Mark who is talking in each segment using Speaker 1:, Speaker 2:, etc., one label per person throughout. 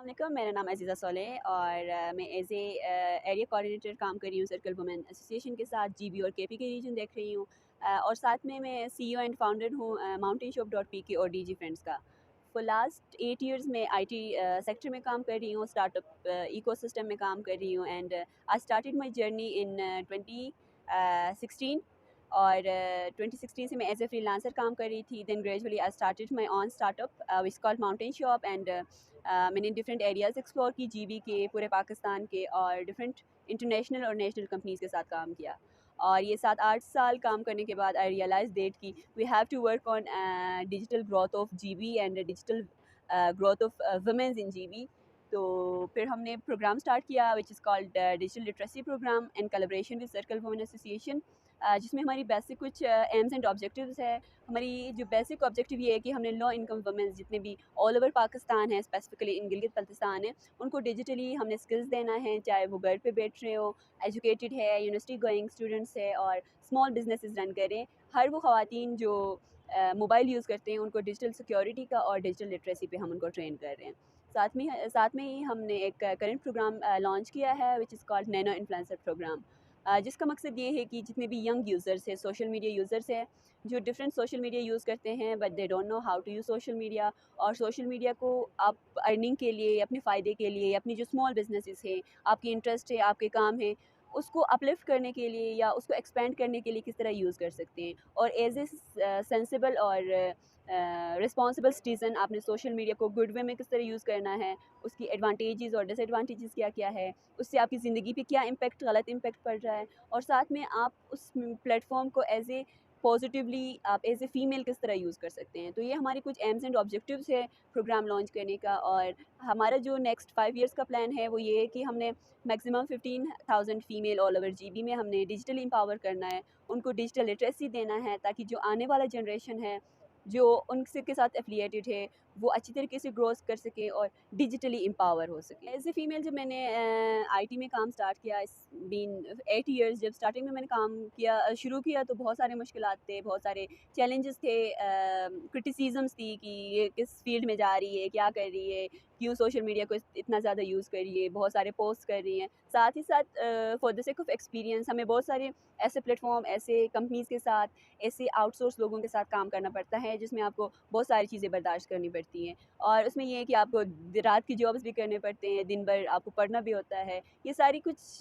Speaker 1: अस्सलाम, मेरा नाम अज़ीज़ा सोले है और मैं एज़ एरिया कोऑर्डिनेटर काम कर रही हूँ सर्कल वुमेन एसोसिएशन के साथ जीबी और केपी के रीजन देख रही हूँ। और साथ में मैं सीईओ एंड फाउंडर हूँ माउंटेन शॉप डॉट पी के और डीजी फ्रेंड्स का। फॉर लास्ट 8 इयर्स में आईटी सेक्टर में काम कर रही हूँ, स्टार्टअप इकोसिस्टम में काम कर रही हूँ and I started my journey in 2016 और 2016 से मैं एज ए फ्रीलांसर काम कर रही थी। Then gradually I started my own startup which called mountain shop and मैंने डिफरेंट एरियाज़ एक्सप्लोर की जीबी के, पूरे पाकिस्तान के और डिफरेंट इंटरनेशनल और नेशनल कंपनीज़ के साथ काम किया। और ये 7-8 साल काम करने के बाद आई रियलाइज दैट कि we have to work on digital growth of GB and digital growth of womens in GB. तो फिर हमने प्रोग्राम स्टार्ट किया which is called digital literacy program in collaboration with circle women association, जिसमें हमारी basic कुछ AIIMS and objectives है। हमारी जो बेसिक ऑब्जेक्टिव ये है कि हमने लो इनकम वुमेन्स जितने भी ऑल ओवर पाकिस्तान है, स्पेसिफिकली इन गिलगित बल्तिस्तान है, उनको डिजिटली हमने स्किल्स देना है, चाहे वो घर पे बैठ रहे हो, एजुकेटेड है, यूनिवर्सिटी गोइंग स्टूडेंट्स है और स्मॉल बिजनेसेस रन करें। हर वो ख़वातीन जो मोबाइल यूज़ करते हैं उनको डिजिटल सिक्योरिटी का और डिजिटल लिटरेसी पे हम उनको ट्रेन कर रहे हैं। साथ में ही हमने एक करंट प्रोग्राम लॉन्च किया है which is called nano influencer program, जिसका मकसद ये है कि जितने भी यंग यूज़र्स हैं, सोशल मीडिया यूज़र्स हैं, जो डिफरेंट सोशल मीडिया यूज़ करते हैं but they don't know how to use social media, और सोशल मीडिया को आप अर्निंग के लिए, अपने फ़ायदे के लिए, अपनी जो स्मॉल बिजनेसेस हैं, आपकी इंटरेस्ट है, आपके काम है, उसको अपलिफ्ट करने के लिए या उसको एक्सपेंड करने के लिए किस तरह यूज़ कर सकते हैं। और एज ए सेंसिबल और रिस्पॉन्सिबल सिटीज़न आपने सोशल मीडिया को गुड वे में किस तरह यूज़ करना है, उसकी एडवांटेजेस और डिसएडवांटेजेस क्या क्या है, उससे आपकी ज़िंदगी पे क्या इम्पेक्ट, गलत इम्पेक्ट पड़ रहा है, और साथ में आप उस प्लेटफॉर्म को एज ए पॉजिटिवली आप एज ए फ़ीमेल किस तरह यूज़ कर सकते हैं। तो ये हमारी कुछ एम्स एंड ऑब्जेक्टिव्स है प्रोग्राम लॉन्च करने का। और हमारा जो नेक्स्ट 5 ईयर्स का प्लान है वो ये है कि हमने maximum 15,000 female all over GB में हमने डिजिटली एम्पावर करना है, उनको डिजिटल लिटरेसी देना है, ताकि जो आने वाला जनरेशन है जो उनसे के साथ एफिलिएटेड है वो अच्छी तरीके से ग्रोथ कर सके और डिजिटली एम्पावर हो सके। एज ए फ़ीमेल जब मैंने आईटी में काम स्टार्ट किया, इस बीन 8 इयर्स, जब स्टार्टिंग में मैंने काम किया शुरू किया तो बहुत सारे मुश्किलात थे, बहुत सारे चैलेंजेस थे, क्रिटिसिज़म्स थी कि ये किस फील्ड में जा रही है, क्या कर रही है, क्यों सोशल मीडिया को इतना ज़्यादा यूज़ कर रही है, बहुत सारे पोस्ट कर रही हैं। साथ ही साथ for the sake of experience हमें बहुत सारे ऐसे प्लेटफॉर्म, ऐसे कंपनीज़ के साथ, ऐसे आउटसोर्स लोगों के साथ काम करना पड़ता है जिसमें आपको बहुत सारी चीज़ें बर्दाश्त करनी पड़ती हैं। और उसमें ये है कि आपको रात की जॉब्स भी करने पड़ते हैं, दिन भर आपको पढ़ना भी होता है। ये सारी कुछ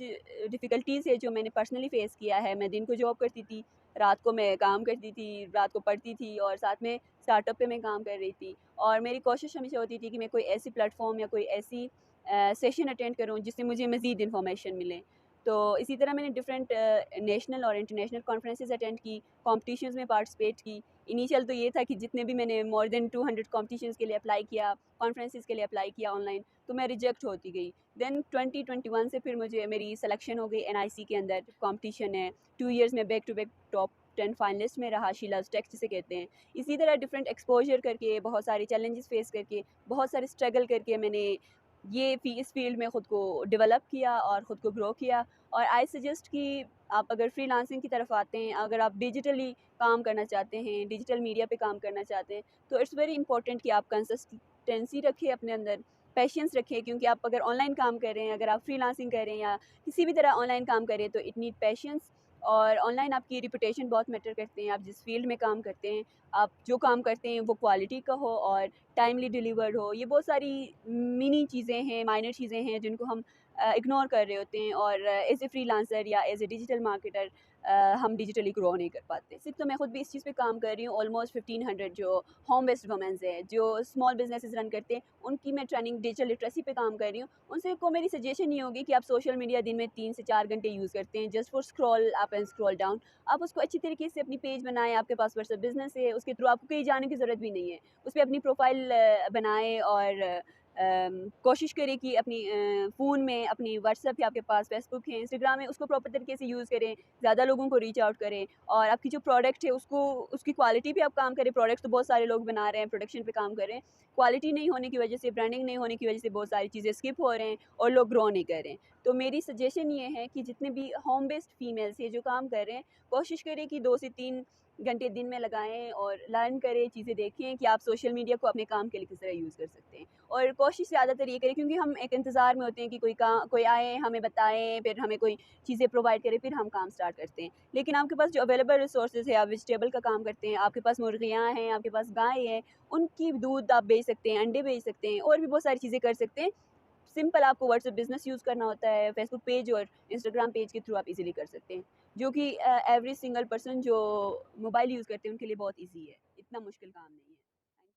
Speaker 1: डिफ़िकल्टीज़ है जो मैंने पर्सनली फ़ेस किया है। मैं दिन को जॉब करती थी, रात को मैं काम करती थी, रात को पढ़ती थी और साथ में स्टार्टअप पे मैं काम कर रही थी। और मेरी कोशिश हमेशा होती थी कि मैं कोई ऐसी प्लेटफ़ॉर्म या कोई ऐसी सेशन अटेंड करूँ जिससे मुझे मज़ीद इन्फॉर्मेशन मिले। तो इसी तरह मैंने डिफरेंट नेशनल और इंटरनेशनल कॉन्फ्रेंसेस अटेंड की, कॉम्पिटिशन्स में पार्टिसिपेट की। इनिशियल तो ये था कि जितने भी मैंने मोर देन 200 कॉम्पिटिशन्स के लिए अप्लाई किया, कॉन्फ्रेंसेस के लिए अप्लाई किया ऑनलाइन, तो मैं रिजेक्ट होती गई। देन 2021 से फिर मुझे मेरी सिलेक्शन हो गई एनआईसी के अंदर। कॉम्पिटिशन है, 2 ईयर्स में back to back top 10 finalist में रहा, शीलाज़ टेक जिसे कहते हैं। इसी तरह डिफरेंट एक्सपोजर करके, बहुत सारे चैलेंजेस फेस करके, बहुत सारे स्ट्रगल करके मैंने इस फील्ड में ख़ुद को डेवलप किया और ख़ुद को ग्रो किया। और आई सजेस्ट कि आप अगर फ्रीलांसिंग की तरफ आते हैं, अगर आप डिजिटली काम करना चाहते हैं, डिजिटल मीडिया पे काम करना चाहते हैं, तो इट्स वेरी इंपॉर्टेंट कि आप कंसिस्टेंसी रखें अपने अंदर, पेशेंस रखें, क्योंकि आप अगर ऑनलाइन काम कर रहे हैं, अगर आप फ्रीलांसिंग कर रहे हैं या किसी भी तरह ऑनलाइन काम कर रहे हैं, तो इट नीड पेशेंस। और ऑनलाइन आपकी रिपुटेशन बहुत मैटर करते हैं। आप जिस फील्ड में काम करते हैं, आप जो काम करते हैं वो क्वालिटी का हो और टाइमली डिलीवर्ड हो। ये बहुत सारी मिनी चीज़ें हैं, माइनर चीज़ें हैं जिनको हम इग्नोर कर रहे होते हैं, और एज़ ए फ्रीलांसर या एज़ ए डिजिटल मार्केटर हम डिजिटली ग्रो नहीं कर पाते। सिर्फ तो मैं खुद भी इस चीज़ पे काम कर रही हूँ। ऑलमोस्ट 1500 जो होम बेस्ड वुमेन्स हैं, जो स्मॉल बिजनेसेस रन करते हैं, उनकी मैं ट्रेनिंग डिजिटल लिटरेसी पे काम कर रही हूँ। उनसे को मेरी सजेशन ये होगी कि आप सोशल मीडिया दिन में 3 से 4 घंटे यूज़ करते हैं just for scroll up and scroll down. आप उसको अच्छी तरीके से अपनी पेज बनाएं, आपके पास व्हाट्सएप बिजनेस है, उसके थ्रू आपको कहीं जाने की ज़रूरत भी नहीं है। उस पर अपनी प्रोफाइल बनाएं और कोशिश करें कि अपनी फ़ोन में, अपनी व्हाट्सएप या आपके पास फेसबुक है, इंस्टाग्राम है, उसको प्रॉपर तरीके से यूज़ करें, ज़्यादा लोगों को रीच आउट करें। और आपकी जो प्रोडक्ट है उसको, उसकी क्वालिटी पे आप काम करें। प्रोडक्ट्स तो बहुत सारे लोग बना रहे हैं, प्रोडक्शन पे काम कर रहे हैं, क्वालिटी नहीं होने की वजह से, ब्रांडिंग नहीं होने की वजह से बहुत सारी चीज़ें स्किप हो रहे हैं और लोग ग्रो नहीं कर रहे हैं। तो मेरी सजेशन ये है कि जितने भी होम बेस्ड फीमेल्स हैं जो काम कर रहे हैं, कोशिश करें कि 2 से 3 घंटे दिन में लगाएं और लर्न करें, चीज़ें देखें कि आप सोशल मीडिया को अपने काम के लिए किस तरह यूज़ कर सकते हैं। और कोशिश ज़्यादातर ये करें, क्योंकि हम एक इंतज़ार में होते हैं कि कोई आए, हमें बताएं, फिर हमें कोई चीज़ें प्रोवाइड करे, फिर हम काम स्टार्ट करते हैं। लेकिन आपके पास जो अवेलेबल रिसोर्सेज है, आप वेजिटेबल का काम करते हैं, आपके पास मुर्गियाँ हैं, आपके पास गाय है, उनकी दूध आप बेच सकते हैं, अंडे बेच सकते हैं, और भी बहुत सारी चीज़ें कर सकते हैं। सिंपल आपको व्हाट्सएप बिजनेस यूज़ करना होता है, फेसबुक पेज और इंस्टाग्राम पेज के थ्रू आप इजीली कर सकते हैं, जो कि एवरी सिंगल पर्सन जो मोबाइल यूज़ करते हैं उनके लिए बहुत इजी है, इतना मुश्किल काम नहीं है।